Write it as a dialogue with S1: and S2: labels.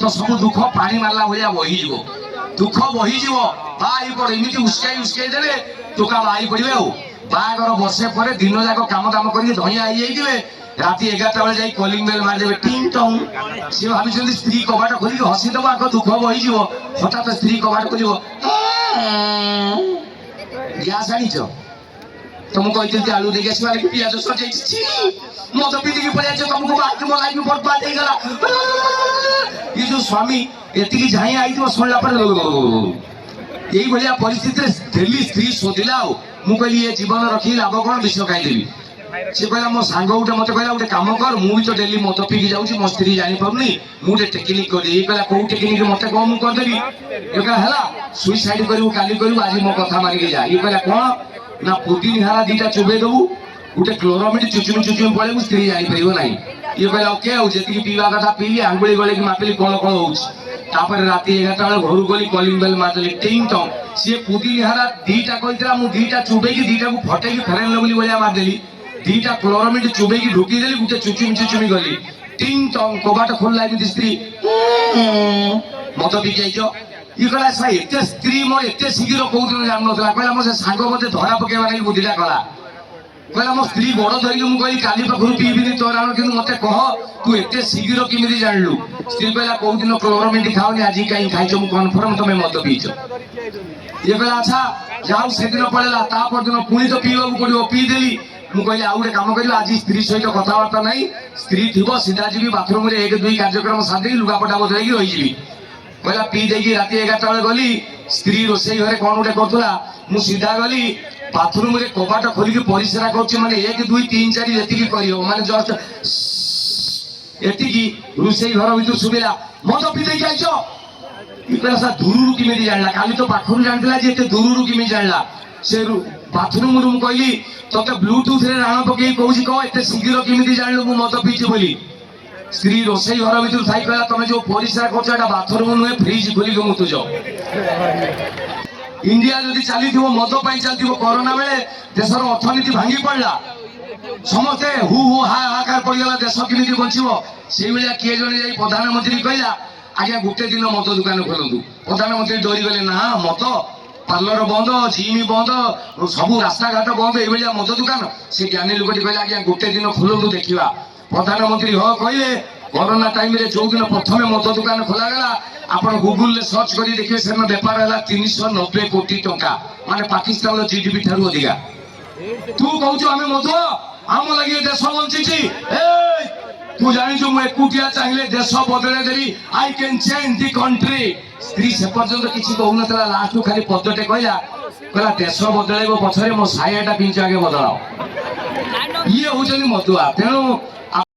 S1: तो सब दुख पानी मारला भाया बहीज दुख बहीज बाई पड़ एमती उस्काई उस्काई देवे टोका बाई पड़े बागर बर्षे पर दिन जाक कम दाम कर धईया हो राति 11टा बेले कलिंग बेल मारिदेवे टिंग टंग सी भाई स्त्री कबाट खोल हसीदेव आग दुख बहीज हठात स्त्री कबाट खोल ग्यास आनीच तो मुझे आलू देखिए आसवा लगे पिज सजाई मद पी देखिए पड़े तुमको तुम लाइफ बर्बाद हो गला ये जो स्वामी एति झाई आई शुणला यही भाया परिस्थिति डेली स्त्री शोधिला मुझे ये जीवन रखी लाभ कौन विष खाईदेवी सी कहला मो सांग गोटे मत कहला गोटे कम कर मुझे तो डेली मद पीकी जाऊँगी मो स्त्री जापारे मुझे टेक्निक कर कहला कौ टेक्निक मत कह मुझे करदेवी ये कहला सुइसाइड करू काली करू आज मो कथा मारिक जा ये कहला कौन ना पुदिन हारा दीटा चुबे दबू गोटे क्लोरामिड चुचुमी चुचुमी पड़े स्त्री जापर ना ये कहला ओके जी पीवा कथा पीली आंगुली गले मापिली कौन कौन होपर राति 11टा बेले घर गली कलिंग बेल मारदेली टिंग टंग सी पुदिन हारा दीटा कहता मुझे दीटा चुबेकी दीटा को फटेकी फेरेन लवली भाया मारदेली दीटा क्लोरामिड चुबेकी ढुकीदेली गोटे चुचुमी चुचुमी गली टिंग टंग कबाट खोलला स्त्री मत पीकी आई ये कहला सा एत स्त्री मोर एत शीघ्र कौ दिन जान ना कहला मो सांग मत धरा पकेवा लगी बुद्धिटा कला कहला मो स्त्री बड़ धरिक मुझे काली पाखु पीबिनी तोर आण कि मत कह तू एत शीघ्र किमी जानलु स्त्री कहला कौ दिन क्लोरामिड खाओनी आज कहीं खाई मुझे कन्फर्म तुम मत पीच ये कहला अच्छा जाऊ से दिन पड़ेगा तापर दिन पुणी तो पीवा पड़ो पीदेली मुझे कहली आउ गए कम कर आज स्त्री सहित कथबार्ता ना स्त्री थी सीधा जी बाथरूम 1-2 कार्यक्रम साधे लुगापटा बदल रही कहला पी देगी राति 11टा बेले गली स्त्री रोसई घरे कौन गोटे करूला मु सीधा गली बाथरूम रे कबाट खोलिक परिश्रा कर माने 1 2 3 4 जी माने जस्ट एति रोसई घर भर सुबिला मत पी देगी आइछ सा दूर किमी जानला काली तो पाखर जानला दूर किमी जानला से बाथरूम रूम कहली ते ब्लूटूथ रे राण पकई कहूँ कह एत शीघ्र किमी जानलु मु मत पीछे बोली स्त्री रोसई घर भर थी कहला तुम जो परिश्रा कर बाथरूम नुहे फ्रिज खोलिक मुतुज इंडिया जदि चली मद चलती कोरोना बेले देशर अर्थनीति भांगी पड़ा समस्ते हु हु हाहाकार पड़गला देश केमी बचो से भाया किए जड़े जा प्रधानमंत्री कहला आज्ञा गोटे दिन मद दुकान खोलतु प्रधानमंत्री डरी गले ना मत पार्लर बंद जिम बंद सब रास्ता घाट बंद ये मद दुकान से ज्ञानी लोक कहला आज्ञा गोटे दिन खोलतु देखा प्रधानमंत्री हाँ कहले कोरोना टाइम रे जो दिन प्रथम मद दुकान खोलागला आपण गूगल ले सर्च करी देखिए से बेपार है 390 कोटी टंका माने पाकिस्तान जीडीपी ठारू अधिका तू कहू आम मधु आम लगे देश बंची तू जानी मु एकुटिया चाहिए देश बदले देवी I can change the country स्त्री से पर्यंत किसी कहून लास्ट खाली पदटे कहला देश बदल पछरे मो सायाटा पिंच आगे बदलाओ ये हूँ मधुआ तेणु